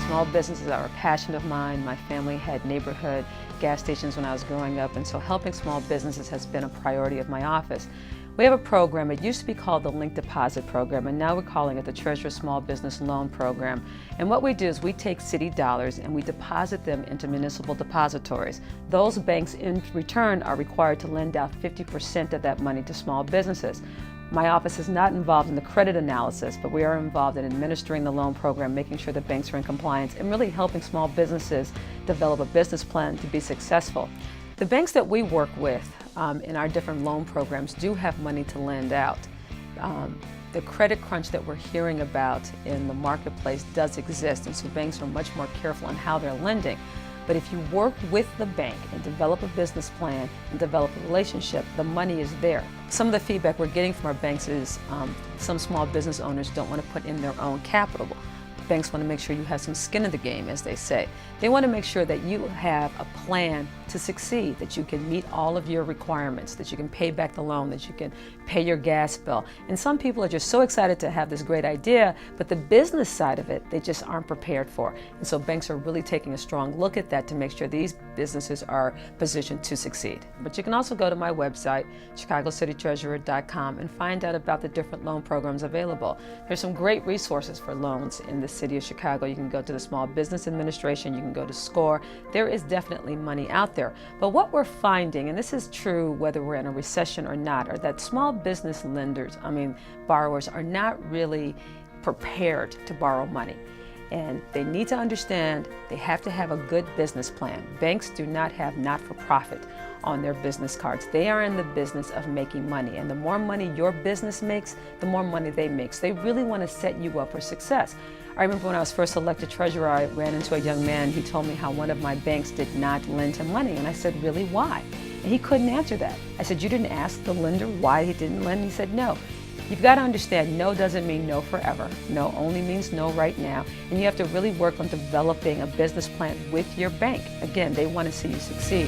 Small businesses are a passion of mine. My family had neighborhood gas stations when I was growing up, and so helping small businesses has been a priority of my office. We have a program. It used to be called the Link Deposit Program, and now we're calling it the Treasurer Small Business Loan Program. And what we do is we take city dollars and we deposit them into municipal depositories. Those banks in return are required to lend out 50% of that money to small businesses. My office is not involved in the credit analysis, but we are involved in administering the loan program, making sure that banks are in compliance, and really helping small businesses develop a business plan to be successful. The banks that we work with in our different loan programs do have money to lend out. The credit crunch that we're hearing about in the marketplace does exist, and so banks are much more careful on how they're lending. But if you work with the bank and develop a business plan and develop a relationship, the money is there. Some of the feedback we're getting from our banks is some small business owners don't want to put in their own capital. Banks want to make sure you have some skin in the game, as they say. They want to make sure that you have a plan to succeed, that you can meet all of your requirements, that you can pay back the loan, that you can pay your gas bill. And some people are just so excited to have this great idea, but the business side of it, they just aren't prepared for. And so banks are really taking a strong look at that to make sure these businesses are positioned to succeed. But you can also go to my website, ChicagoCityTreasurer.com, and find out about the different loan programs available. There's some great resources for loans in the city of Chicago. You can go to the Small Business Administration, you can go to SCORE. There is definitely money out there. But what we're finding, and this is true whether we're in a recession or not, are that small business borrowers are not really prepared to borrow money. And they need to understand they have to have a good business plan. Banks do not have not-for-profit on their business cards. They are in the business of making money. And the more money your business makes, the more money they make. So they really want to set you up for success. I remember when I was first elected treasurer, I ran into a young man. He told me how one of my banks did not lend him money. And I said, really, why? And he couldn't answer that. I said, you didn't ask the lender why he didn't lend? He said, no. You've got to understand, no doesn't mean no forever. No only means no right now. And you have to really work on developing a business plan with your bank. Again, they want to see you succeed.